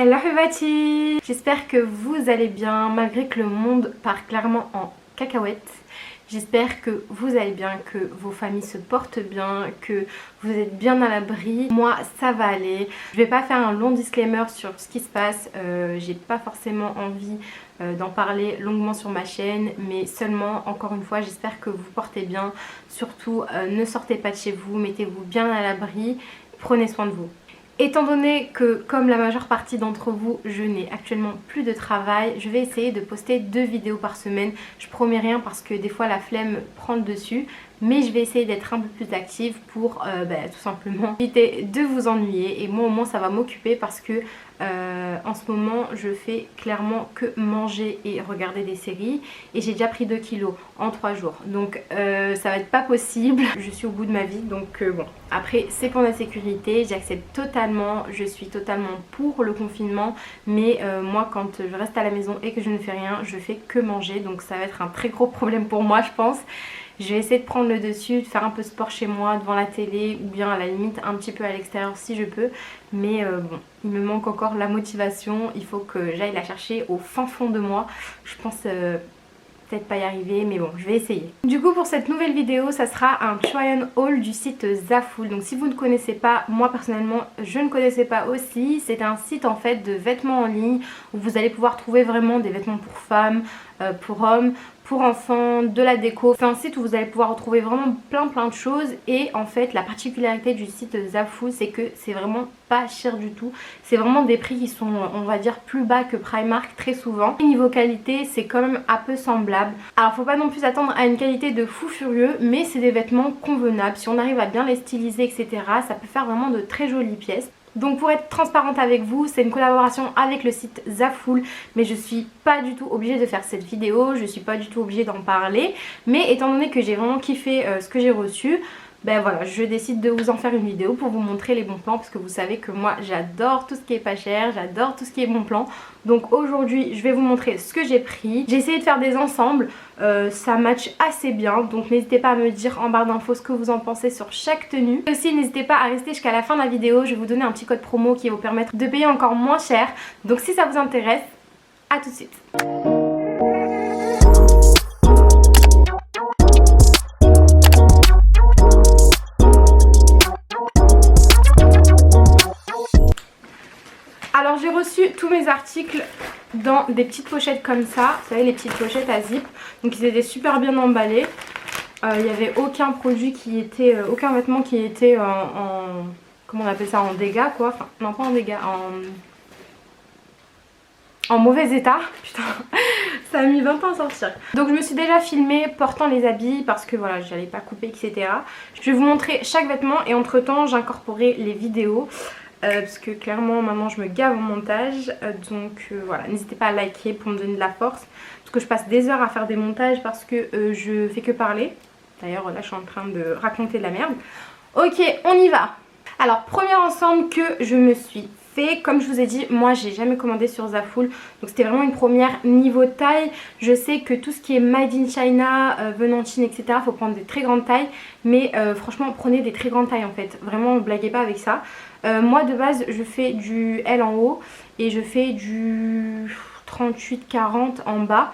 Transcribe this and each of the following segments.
Hello Hubati! J'espère que vous allez bien malgré que le monde part clairement en cacahuète. J'espère que vous allez bien, que vos familles se portent bien, que vous êtes bien à l'abri. Moi ça va aller. Je vais pas faire un long disclaimer sur ce qui se passe. J'ai pas forcément envie d'en parler longuement sur ma chaîne, mais seulement encore une fois j'espère que vous portez bien. Surtout ne sortez pas de chez vous, mettez-vous bien à l'abri, prenez soin de vous. Étant donné que comme la majeure partie d'entre vous je n'ai actuellement plus de travail, je vais essayer de poster 2 vidéos par semaine. Je promets rien parce que des fois la flemme prend le dessus, mais je vais essayer d'être un peu plus active pour tout simplement éviter de vous ennuyer. Et moi au moins ça va m'occuper parce que en ce moment je fais clairement que manger et regarder des séries et j'ai déjà pris 2 kilos en 3 jours, donc ça va être pas possible. Je suis au bout de ma vie, donc bon, après c'est pour la sécurité, j'accepte totalement, je suis totalement pour le confinement, mais moi quand je reste à la maison et que je ne fais rien, je fais que manger, donc ça va être un très gros problème pour moi je pense. Je vais essayer de prendre le dessus, de faire un peu de sport chez moi, devant la télé ou bien à la limite un petit peu à l'extérieur si je peux. Mais bon, il me manque encore la motivation, il faut que j'aille la chercher au fin fond de moi. Je pense peut-être pas y arriver, mais bon, je vais essayer. Du coup pour cette nouvelle vidéo, ça sera un try on haul du site Zaful. Donc si vous ne connaissez pas, moi personnellement je ne connaissais pas aussi. C'est un site en fait de vêtements en ligne où vous allez pouvoir trouver vraiment des vêtements pour femmes, pour hommes, pour enfants, de la déco. C'est un site où vous allez pouvoir retrouver vraiment plein de choses. Et en fait la particularité du site Zaful, c'est que c'est vraiment pas cher du tout. C'est vraiment des prix qui sont, on va dire, plus bas que Primark très souvent. Et niveau qualité c'est quand même un peu semblable. Alors faut pas non plus attendre à une qualité de fou furieux, mais c'est des vêtements convenables. Si on arrive à bien les styliser etc, ça peut faire vraiment de très jolies pièces. Donc pour être transparente avec vous, c'est une collaboration avec le site Zaful, mais je suis pas du tout obligée de faire cette vidéo, je suis pas du tout obligée d'en parler, mais étant donné que j'ai vraiment kiffé ce que j'ai reçu, ben voilà, je décide de vous en faire une vidéo pour vous montrer les bons plans, parce que vous savez que moi j'adore tout ce qui est pas cher, j'adore tout ce qui est bon plan. Donc aujourd'hui je vais vous montrer ce que j'ai pris. J'ai essayé de faire des ensembles, ça match assez bien, donc n'hésitez pas à me dire en barre d'infos ce que vous en pensez sur chaque tenue. Et aussi n'hésitez pas à rester jusqu'à la fin de la vidéo, je vais vous donner un petit code promo qui va vous permettre de payer encore moins cher. Donc si ça vous intéresse, à tout de suite. Alors j'ai reçu tous mes articles dans des petites pochettes comme ça, vous savez les petites pochettes à zip, donc ils étaient super bien emballés. Il n'y avait aucun produit qui était, aucun vêtement qui était en comment on appelle ça, en dégâts quoi, enfin non pas en dégâts, en mauvais état, putain, ça a mis 20 ans à sortir. Donc je me suis déjà filmée portant les habits parce que voilà, j'allais pas couper etc. Je vais vous montrer chaque vêtement et entre temps j'incorporerai les vidéos. Parce que clairement maintenant je me gave en montage, donc voilà, n'hésitez pas à liker pour me donner de la force, parce que je passe des heures à faire des montages parce que je fais que parler. D'ailleurs là je suis en train de raconter de la merde. Ok, on y va. Alors premier ensemble que je me suis fait, comme je vous ai dit, moi j'ai jamais commandé sur Zaful, donc c'était vraiment une première. Niveau taille, je sais que tout ce qui est made in China, venant de Chine etc, faut prendre des très grandes tailles, mais franchement prenez des très grandes tailles en fait, vraiment ne blaguez pas avec ça. Moi de base je fais du L en haut et je fais du 38-40 en bas.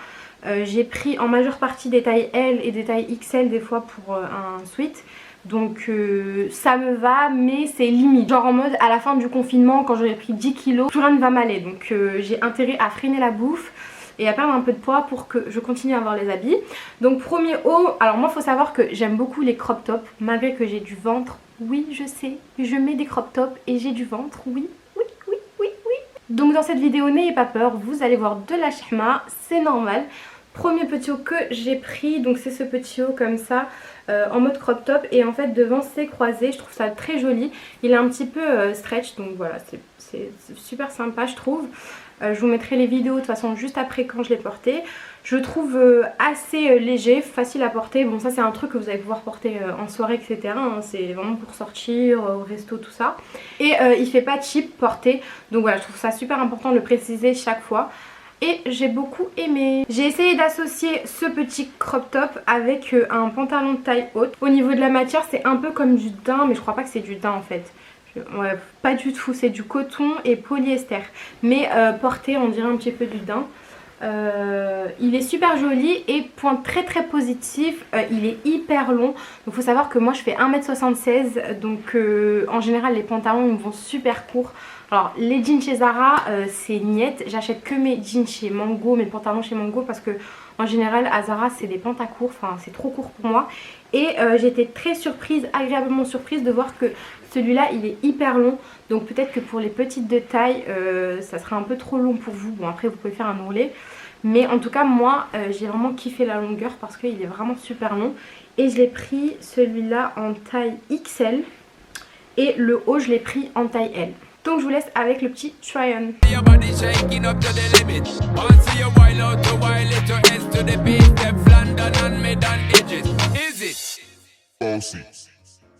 J'ai pris en majeure partie des tailles L et des tailles XL des fois pour un sweat. Donc ça me va, mais c'est limite. Genre en mode à la fin du confinement quand j'aurais pris 10 kilos, tout rien ne va m'aller. Donc j'ai intérêt à freiner la bouffe et à perdre un peu de poids pour que je continue à avoir les habits. Donc premier haut, alors moi faut savoir que j'aime beaucoup les crop tops malgré que j'ai du ventre. Oui je sais, je mets des crop tops et j'ai du ventre, oui. Donc dans cette vidéo n'ayez pas peur, vous allez voir de la chma, c'est normal. Premier petit haut que j'ai pris, donc c'est ce petit haut comme ça en mode crop top et en fait devant c'est croisé, je trouve ça très joli. Il est un petit peu stretch, donc voilà, c'est super sympa je trouve. Je vous mettrai les vidéos de toute façon juste après quand je l'ai porté. Je trouve assez léger, facile à porter. Bon ça c'est un truc que vous allez pouvoir porter en soirée etc. Hein. C'est vraiment pour sortir, au resto tout ça. Et il fait pas cheap porter. Donc voilà, je trouve ça super important de le préciser chaque fois. Et j'ai beaucoup aimé. J'ai essayé d'associer ce petit crop top avec un pantalon de taille haute. Au niveau de la matière c'est un peu comme du daim, mais je crois pas que c'est du daim en fait. Ouais, pas du tout, c'est du coton et polyester. Mais porté, on dirait un petit peu du daim. Il est super joli et point très positif, il est hyper long. Donc il faut savoir que moi je fais 1m76, donc en général les pantalons ils me vont super courts. Alors les jeans chez Zara c'est niette, j'achète que mes jeans chez Mango, mes pantalons chez Mango, parce que en général à Zara c'est des pantas courts, enfin c'est trop court pour moi. Et j'étais très surprise, agréablement surprise de voir que celui-là il est hyper long. Donc peut-être que pour les petites de taille ça sera un peu trop long pour vous. Bon après vous pouvez faire un ourlet. Mais en tout cas moi j'ai vraiment kiffé la longueur parce qu'il est vraiment super long. Et je l'ai pris celui-là en taille XL. Et le haut je l'ai pris en taille L. Donc je vous laisse avec le petit try-on.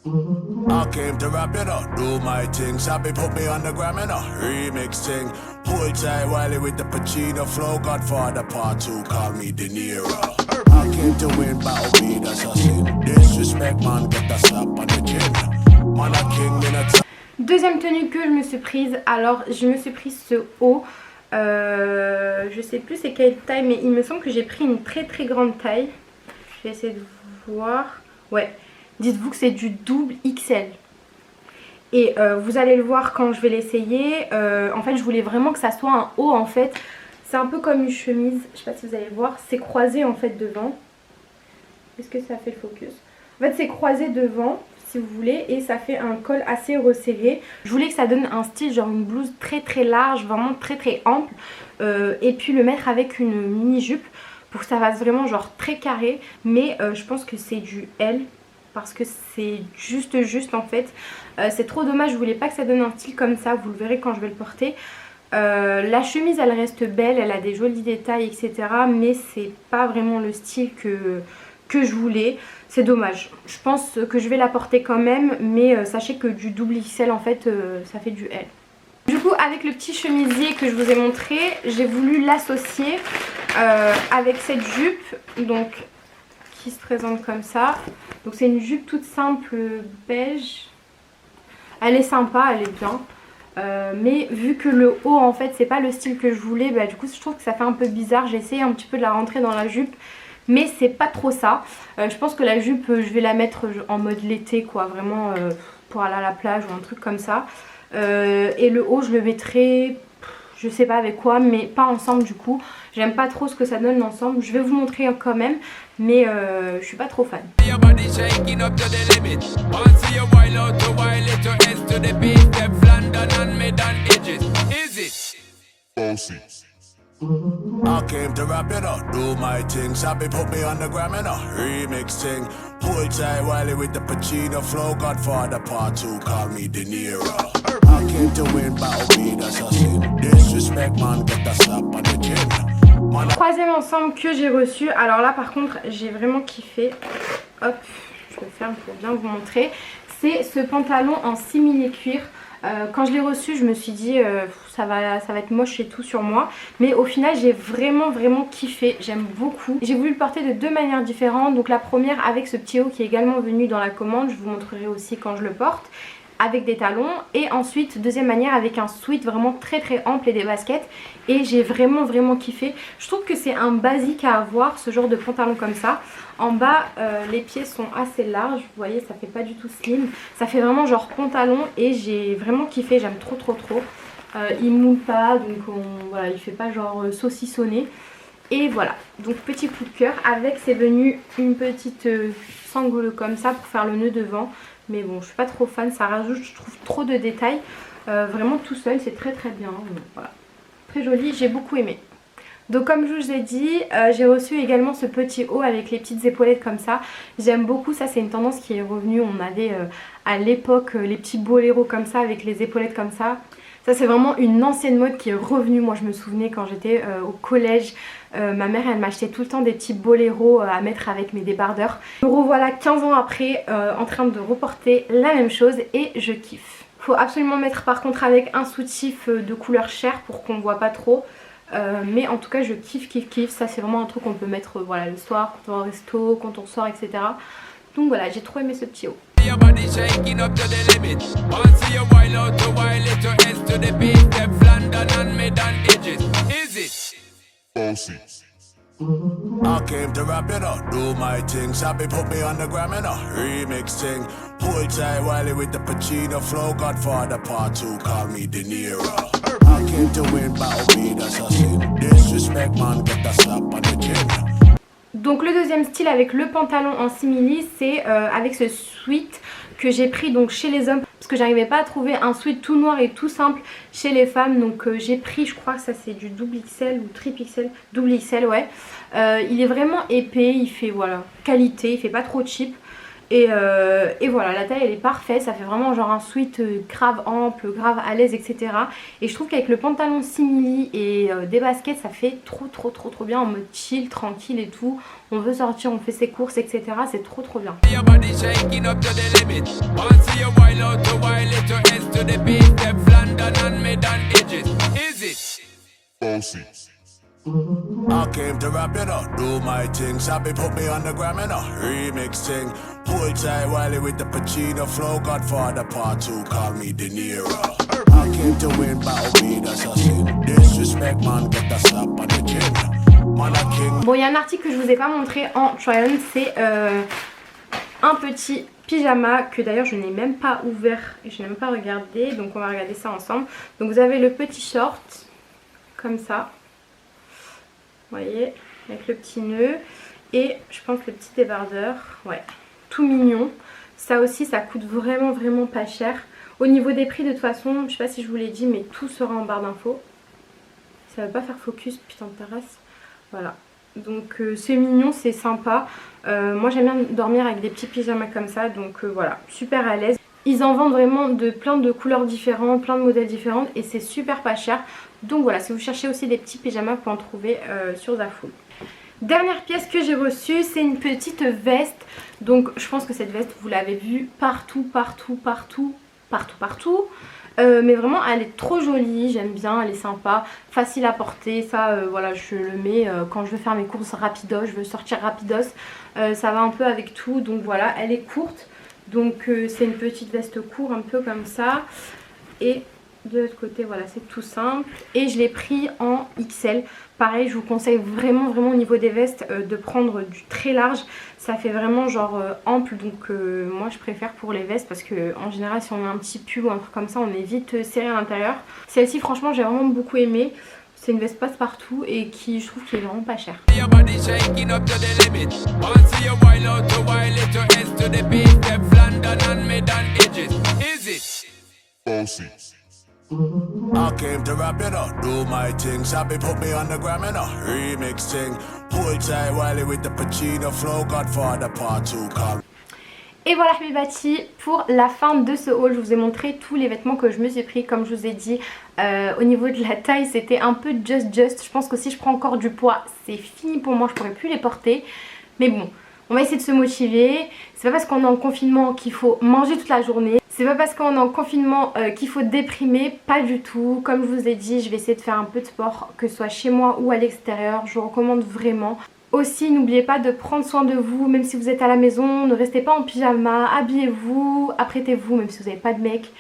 I came to rap it up, do my thing. Sabi put me on the gram and a remix thing. Hold tight Wiley with the Pacino flow. Godfather part 2, call me De Niro. I came to win, battle be the assassin. Disrespect man, get the slap on the chin. Man a king in a Deuxième tenue que je me suis prise, alors je me suis prise ce haut. Je sais plus c'est quelle taille, mais il me semble que j'ai pris une très grande taille. Je vais essayer de voir. Ouais. Dites-vous que c'est du double XL. Et vous allez le voir quand je vais l'essayer. En fait je voulais vraiment que ça soit un haut en fait. C'est un peu comme une chemise. Je sais pas si vous allez voir. C'est croisé en fait devant. Est-ce que ça fait le focus? En fait c'est croisé devant si vous voulez. Et ça fait un col assez resserré. Je voulais que ça donne un style genre une blouse très large. Vraiment très ample. Et puis le mettre avec une mini jupe. Pour que ça fasse vraiment genre très carré. Mais je pense que c'est du L. Parce que c'est juste en fait. C'est trop dommage, je voulais pas que ça donne un style comme ça, vous le verrez quand je vais le porter. La chemise elle reste belle, elle a des jolis détails etc. Mais c'est pas vraiment le style que je voulais. C'est dommage, je pense que je vais la porter quand même. Mais sachez que du double XL en fait ça fait du L. Du coup avec le petit chemisier que je vous ai montré, j'ai voulu l'associer avec cette jupe. Donc qui se présente comme ça. Donc c'est une jupe toute simple beige. Elle est sympa, elle est bien. Mais vu que le haut en fait c'est pas le style que je voulais, bah, du coup je trouve que ça fait un peu bizarre. J'ai essayé un petit peu de la rentrer dans la jupe, mais c'est pas trop ça. Je pense que la jupe je vais la mettre en mode l'été quoi, vraiment pour aller à la plage ou un truc comme ça. Et le haut je le mettrai, je sais pas avec quoi, mais pas ensemble du coup. J'aime pas trop ce que ça donne ensemble. Je vais vous montrer quand même, mais je suis pas trop fan. I came to rap it up, do my thing. Sabi put me on the gram and a remix thing. Hold tight Wiley with the Pacino flow. Godfather part 2, call me De Niro. I came to win, battle be the assassin. Disrespect man, get the slap on the chin. Troisième ensemble que j'ai reçu. Alors là par contre j'ai vraiment kiffé. Hop, je le ferme pour bien vous montrer. C'est ce pantalon en simili cuir. Quand je l'ai reçu je me suis dit ça va être moche et tout sur moi. Mais au final j'ai vraiment kiffé. J'aime beaucoup. J'ai voulu le porter de deux manières différentes. Donc la première avec ce petit haut qui est également venu dans la commande. Je vous montrerai aussi quand je le porte. Avec des talons. Et ensuite deuxième manière avec un sweat vraiment très ample et des baskets. Et j'ai vraiment kiffé. Je trouve que c'est un basique à avoir ce genre de pantalon comme ça. En bas les pieds sont assez larges. Vous voyez ça fait pas du tout slim. Ça fait vraiment genre pantalon. Et j'ai vraiment kiffé. J'aime trop. Il moule pas. Donc voilà, il fait pas genre saucissonné. Et voilà, donc petit coup de cœur. Avec c'est venu une petite sangle comme ça pour faire le nœud devant. Mais bon je suis pas trop fan, ça rajoute je trouve trop de détails. Vraiment tout seul c'est très bien. Donc, voilà. Très joli, j'ai beaucoup aimé. Donc comme je vous ai dit, j'ai reçu également ce petit haut avec les petites épaulettes comme ça. J'aime beaucoup, ça c'est une tendance qui est revenue. On avait à l'époque les petits boléros comme ça avec les épaulettes comme ça. Ça c'est vraiment une ancienne mode qui est revenue. Moi je me souvenais quand j'étais au collège, ma mère elle m'achetait tout le temps des petits boléros à mettre avec mes débardeurs. Me revoilà 15 ans après en train de reporter la même chose et je kiffe. Faut absolument mettre par contre avec un soutif de couleur chair pour qu'on voit pas trop. Mais en tout cas je kiffe. Ça c'est vraiment un truc qu'on peut mettre voilà, le soir quand on va au resto, quand on sort etc. Donc voilà, j'ai trop aimé ce petit haut. your body shaking up to the limit. Want see you wild out to wild it to S to the beat. Step London and mid and edges. Is it? Bossy. I came to rap it up, do my thing. Sabi put me on the gram and a remix thing. Hold tight Wiley with the Pacino flow. Godfather part 2, call me De Niro. I came to win, battle be the assassin. Disrespect man, get a slap on the chin. Donc le deuxième style avec le pantalon en simili, c'est avec ce sweat que j'ai pris donc chez les hommes parce que j'arrivais pas à trouver un sweat tout noir et tout simple chez les femmes. Donc j'ai pris, je crois que ça c'est du double XL ou triple XL, double XL ouais. Il est vraiment épais, il fait voilà qualité, il fait pas trop cheap. Et voilà, la taille elle est parfaite, ça fait vraiment genre un sweat grave ample, grave à l'aise, etc. Et je trouve qu'avec le pantalon simili et des baskets, ça fait trop bien en mode chill, tranquille et tout. On veut sortir, on fait ses courses, etc. C'est trop bien. I came to rap it up, do my thing. Sabi put me on the gram and a remix thing. Hold tight Wiley with the Pacino flow. Godfather part 2, call me De Niro. I came to win, battle be the assassin. Disrespect man, get a slap on the chin. Man a king. Bon, il y a un article que je vous ai pas montré en try-on, c'est un petit pyjama que d'ailleurs je n'ai même pas ouvert et je n'ai même pas regardé. Donc on va regarder ça ensemble. Donc vous avez le petit short, comme ça. Vous voyez, avec le petit nœud et je pense le petit débardeur, ouais, tout mignon. Ça aussi, ça coûte vraiment pas cher. Au niveau des prix, de toute façon, je sais pas si je vous l'ai dit, mais tout sera en barre d'infos. Ça va pas faire focus, putain de terrasse. Voilà, donc c'est mignon, c'est sympa. Moi j'aime bien dormir avec des petits pyjamas comme ça, donc voilà, super à l'aise. Ils en vendent vraiment de plein de couleurs différentes, plein de modèles différents et c'est super pas cher. Donc voilà, si vous cherchez aussi des petits pyjamas, vous pouvez en trouver sur Zaful. Dernière pièce que j'ai reçue, c'est une petite veste. Donc je pense que cette veste, vous l'avez vue partout. Mais vraiment, elle est trop jolie, j'aime bien, elle est sympa, facile à porter. Ça, voilà, je le mets quand je veux faire mes courses rapidos, je veux sortir rapidos. Ça va un peu avec tout, donc voilà, elle est courte. Donc c'est une petite veste courte un peu comme ça. Et de l'autre côté voilà, c'est tout simple. Et je l'ai pris en XL. Pareil, je vous conseille vraiment au niveau des vestes de prendre du très large. Ça fait vraiment genre ample. Donc moi je préfère pour les vestes parce que en général si on a un petit pull ou un truc comme ça, on est vite serré à l'intérieur. Celle-ci franchement j'ai vraiment beaucoup aimé. C'est une veste passe-partout et qui je trouve qui est vraiment pas chère. I came to rap it up, do my thing. Sabi put me on the gram and a remix thing. Hold tight Wiley with the Pacino flow. Godfather part 2, call. Et voilà Habibati, pour la fin de ce haul, je vous ai montré tous les vêtements que je me suis pris. Comme je vous ai dit, au niveau de la taille, c'était un peu just. Je pense que si je prends encore du poids, c'est fini pour moi, je pourrais plus les porter. Mais bon, on va essayer de se motiver. C'est pas parce qu'on est en confinement qu'il faut manger toute la journée. C'est pas parce qu'on est en confinement qu'il faut déprimer, pas du tout. Comme je vous ai dit, je vais essayer de faire un peu de sport, que ce soit chez moi ou à l'extérieur. Je vous recommande vraiment. Aussi, n'oubliez pas de prendre soin de vous, même si vous êtes à la maison, ne restez pas en pyjama, habillez-vous, apprêtez-vous, même si vous n'avez pas de mec,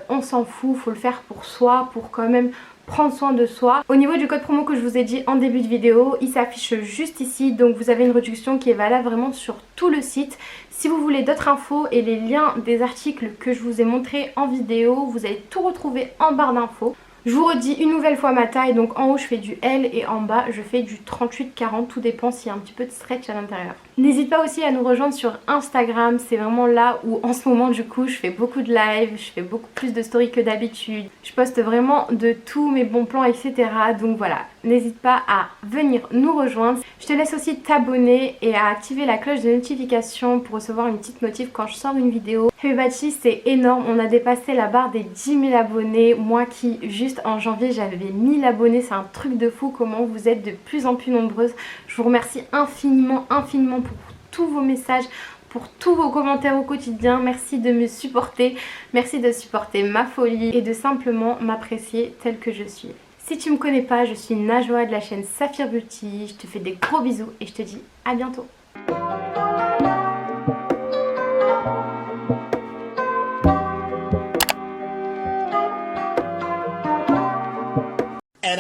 on s'en fout, faut le faire pour soi, pour quand même prendre soin de soi. Au niveau du code promo que je vous ai dit en début de vidéo, il s'affiche juste ici, donc vous avez une réduction qui est valable vraiment sur tout le site. Si vous voulez d'autres infos et les liens des articles que je vous ai montrés en vidéo, vous allez tout retrouver en barre d'infos. Je vous redis une nouvelle fois ma taille, donc en haut je fais du L et en bas je fais du 38-40, tout dépend s'il y a un petit peu de stretch à l'intérieur. N'hésite pas aussi à nous rejoindre sur Instagram, c'est vraiment là où en ce moment du coup je fais beaucoup de live, je fais beaucoup plus de stories que d'habitude. Je poste vraiment de tous mes bons plans etc. Donc voilà, n'hésite pas à venir nous rejoindre. Je te laisse aussi t'abonner et à activer la cloche de notification pour recevoir une petite notif quand je sors une vidéo. Habibati, c'est énorme, on a dépassé la barre des 10 000 abonnés, moi qui juste en janvier j'avais 1000 abonnés, c'est un truc de fou comment vous êtes de plus en plus nombreuses. Je vous remercie infiniment pour tous vos messages, pour tous vos commentaires au quotidien. Merci de me supporter, merci de supporter ma folie et de simplement m'apprécier telle que je suis. Si tu me connais pas, je suis Najwa de la chaîne Saphir Beauty, je te fais des gros bisous et je te dis à bientôt.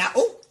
là-haut.